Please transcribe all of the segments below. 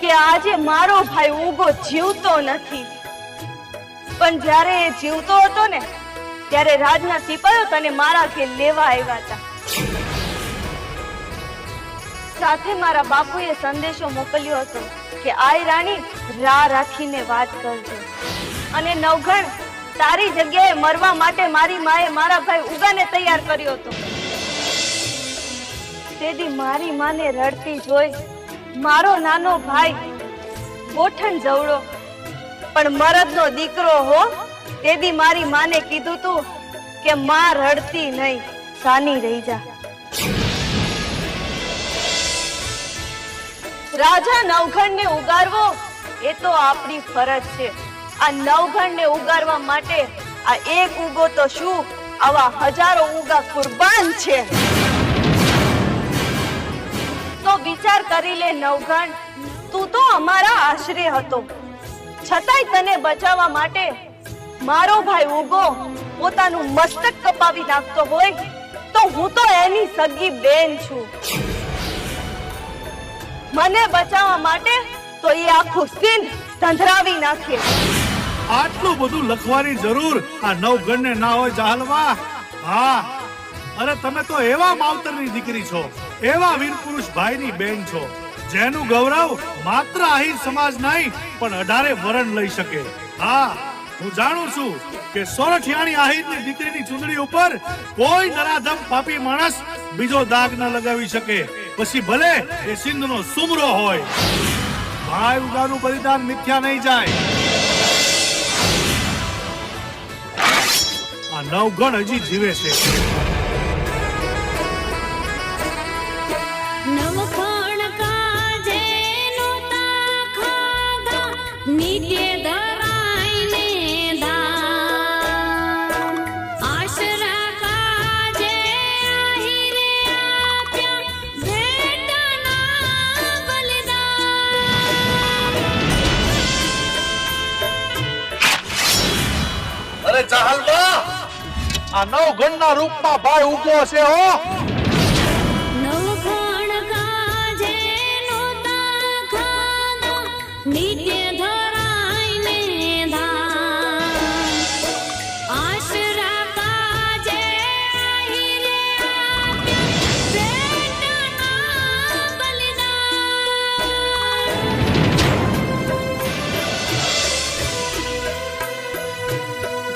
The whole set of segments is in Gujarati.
કે આજે મારો ભાઈ ઉગો જીવતો નથી, પણ જ્યારે એ જીવતો હતો ને ત્યારે રાજના સિપાહીઓ તને મારા ઘેર લેવા આવ્યા હતા. સાથે મારા બાપુએ સંદેશો મોકલ્યો હતો કે આય રાણી રાહ રાખીને વાત કરજો, અને નવઘણ તારી જગ્યાએ મરવા માટે મારી માએ મારા ભાઈ ઉગાને તૈયાર કર્યો હતો. તેથી મારી માને રડતી જોઈ મારો નાનો ભાઈ ગોઠણ જવડો પણ મરદનો દીકરો હો, તેથી મારી માને કીધું તું કે માં રડતી નહીં, સાની રહી જા. રાજા નવઘણને ઉગારવો એ તો આપણી ફરજ છે. આ નવઘણને ઉગારવા માટે આ એક ઉગો તો શું, આવા હજારો ઉગા કુરબાન છે. તો વિચાર કરી લે નવઘણ, તું તો અમારા આશરે હતો, છતાંય તને બચાવવા માટે મારો ભાઈ ઉગો પોતાનું મસ્તક કપાવી નાખતો હોય તો હું તો એની સગી બેન છું. મને બચાવવા માટે તો એ આખું સિંધ સંધરાવી નાખે. આટલું બધું લખવાની જરૂર આ નવઘણને ના હોય જાહલવા? હા, અરે તમે તો એવા માવતરની દીકરી છો, એવા વીર પુરુષ ભાઈની બેન છો, જેનું ગૌરવ માત્ર આહિર સમાજ નહીં પણ 18 વરણ લઈ શકે. હા, હું જાણું છું કે સોરઠિયાણી આહિરની દીકરીની ચૂંદડી ઉપર કોઈ નરાધમ પાપી માણસ બીજો દાગ ન લગાવી શકે, પછી ભલે એ સિંધનો સુમરો હોય. ભાઈ ઉગાનું બલિદાન મિથ્યા નહીં જાય. આ નવઘણ હજી જીવે છે. નવઘણ કાજે નોતા ખાધા નીચે ધરાઈને દાન, આશરા કાજે આહીરે આપ્યા ભેટના બલિદાન. અરે જાહલવા, આ નવઘણના રૂપમાં ભાઈ ઉગો છે હો. નવઘણ કાજે નોતા ખાધા નીચે ધરાઈને દાન, આશરા કાજે આહીરે આપ્યા ભેટના બલિદાન.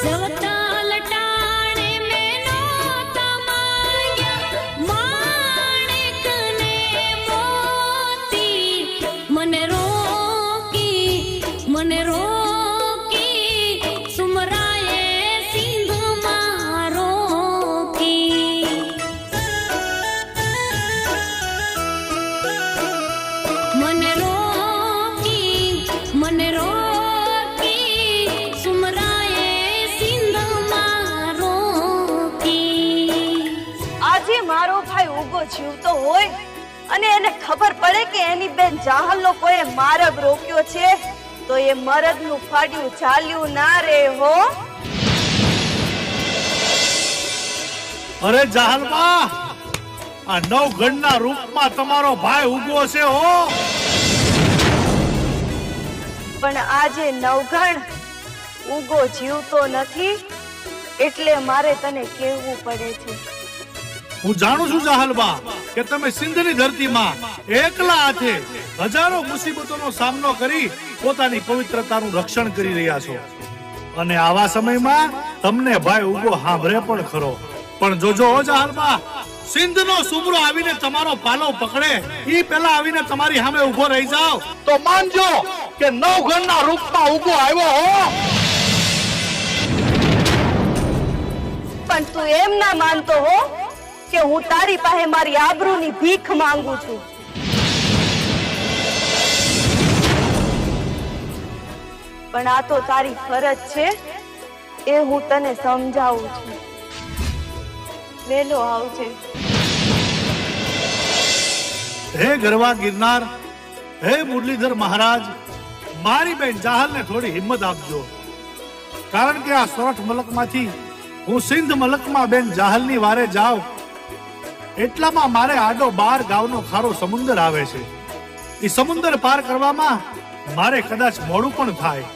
જવતા લટાણે મેં નોતા માંગ્યા માણેક ને મોતી, મને રોકી સુમરાએ સિંધમાં રોકી. મને રોકી સુમરાએ સિંધમાં રોકી. આજે મારો ભાઈ ઉગો જીવતો હોય અને એને ખબર પડે કે એની બેન જાહલનો કોઈ માર્ગ રોક્યો છે તો એ મરદનું ફાડ્યું ચાલ્યું ના રે હો. અરે જાહલવા, આ નવઘણના રૂપમાં તમારો ભાઈ ઉગો છે હો. પણ આજે નવઘણ ઉગો જીવતો નથી એટલે મારે તને કહેવું પડે છે. હું જાણું છું જાહલવા કે તમે સિંધની ધરતીમાં એકલા હાથે હજારો મુસીબતોનો સામનો કરી પોતાની પવિત્રતાનું રક્ષણ કરી રહ્યા છો, અને આવા સમયમાં તમને ભાઈ ઉગો સાંભળે પણ ખરો. પણ જોજો હો જાહલવા, સિંધનો સુમરો આવીને તમારો પાલો પકડે ઈ પહેલા આવીને તમારી સામે ઉભો રહી જાવ તો માનજો કે નવઘણના રૂપમાં ઉગો આવ્યો હો. પણ તું એમ ના માનતો હો કે હું તારી પાસે મારી આબરૂની ભીખ માંગુ છું. પણ આ તો તારી ફરજ છે, એ હું તને સમજાવું છું. વેલો આવજે. હે ગરવા ગિરનાર, હે મુરલીધર મહારાજ, મારી બેન જાહલને થોડી હિંમત આપજો, કારણ કે આ સોરઠ મલકમાંથી હું સિંધ મલકમાં બેન જાહલની વારે જાઉં એટલામાં મારે આડો 12 ગામનો ખારો સમુદ્ર આવે છે. એ સમુદ્ર પાર કરવામાં મારે કદાચ મોડું પણ થાય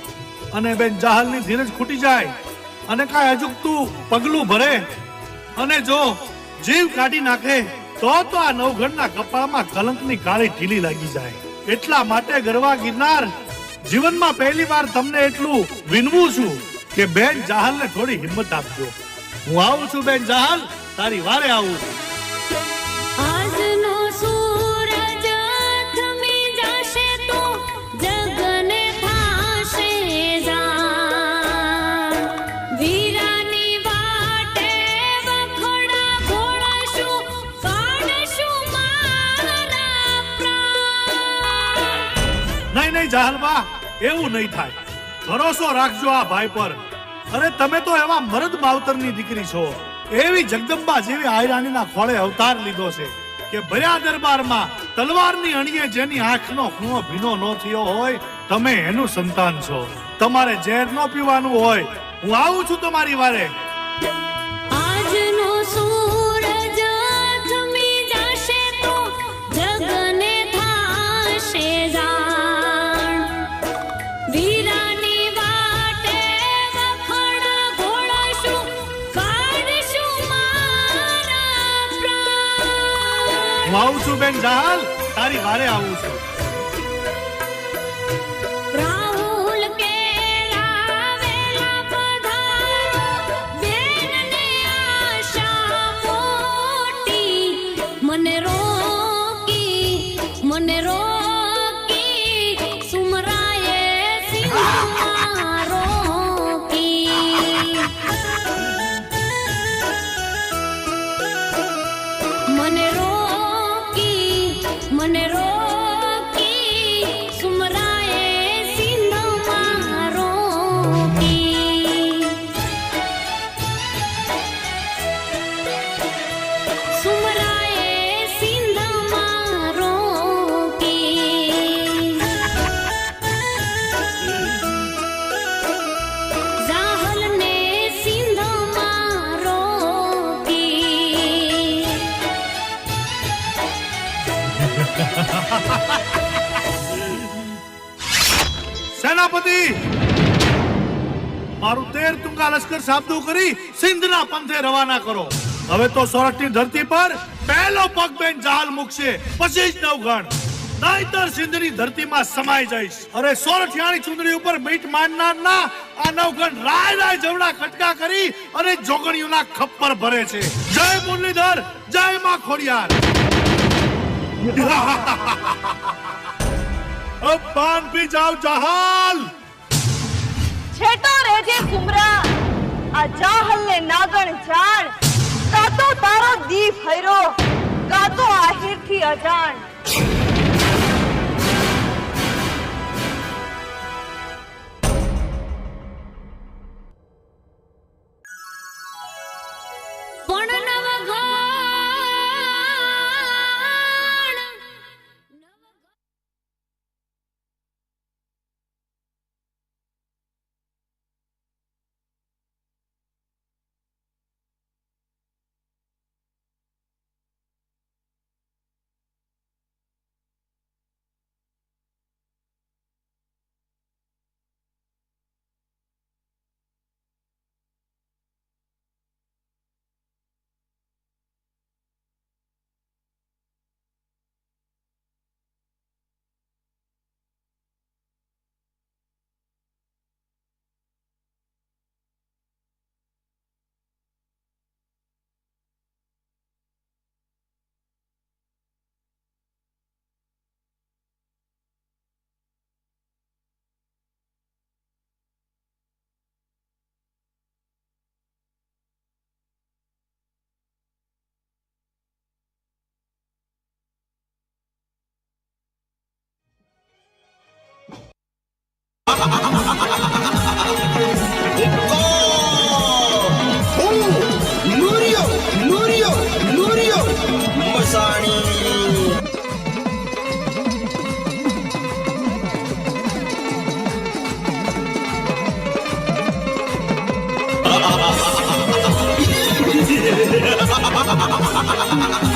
અને બેન જાહલની ધીરજ ખૂટી જાય અને કાંઈ અજુગતું પગલું ભરે અને જો જીવ કાઢી નાખે તો આ નવઘણના કપાળમાં કલંકની કાળી ઢીલી લાગી જાય. એટલા માટે ગરવા ગિરનાર જીવનમાં પહેલી વાર તમને એટલું વિનવું છું કે બેન જાહલને થોડી હિંમત આપજો. હું આવું છું બેન જાહલ, તારી વારે આવું. આજનો સૂરજ થમી જશે તો જગને થાશે જાણ. વીરાની વાટે વખોડા ઘોળશું, કાઢશું મારા પ્રાણ. નહીં જાહલબા, એવું નહીં થાય. ભરોસો રાખજો આ ભાઈ પર. અરે તમે તો એવા મરદ માવતરની દીકરી છો, એવી જગદંબા જેવી આયરાણીના ખોળે અવતાર લીધો છે કે ભર્યા દરબારમાં તલવારની અણીએ જેની આંખનો ખૂણો ભીનો ન થયો હોય, તમે એનું સંતાન છો. તમારે ઝેર ન પીવાનું હોય. હું આવું છું તમારી વારે. આજનો સૂરજ થમી જશે તો જગને થાશે જાણ. વીરાની વાટે વખોડા ઘોળશું, કાઢશું મારા પ્રાણ. હું આવું છું બેન જાહલ, તારી વારે આવું છું. રાહુલ કેળાવેલા પધારો, બેનને આશા મોટી. મને રોકી સુમરાએ સિંહમાં રોકી. મને રોકી સુમરાએ સિંહમાં રોકી. સુમરાએ સિંહમાં રોકી. જાહલને સિંહમાં રોકી. સેનાપતિ, મારું 13 તુંગા લશ્કર સાબદું કરી સિંધના પંથે રવાના કરો. હવે તો સોરઠની ધરતી પર પહેલો પગ બેન જાહલ મૂકશે, પછી જ નવઘણ. નહીંતર સિંધની ધરતીમાં સમાઈ જઈશ. અરે સોરઠિયાની ચુંદડી ઉપર મીઠ માંડનાર ના આ નવઘણ રાય જવડા કટકા કરી અને જોગણીઓના ખપ્પર ભરે છે. જય મુરલીધર, જય માં ખોડિયાર. अब पान पी जाओ जाहल. છેટો રેજે કુમરા, આ જાહલને નાગણ જાણ. કાતો તારો દીપ હૈરો, કાતો આહિરથી અજાણ. પણ નવઘણ Nurio, Masani. Ha ha ha ha ha ha ha.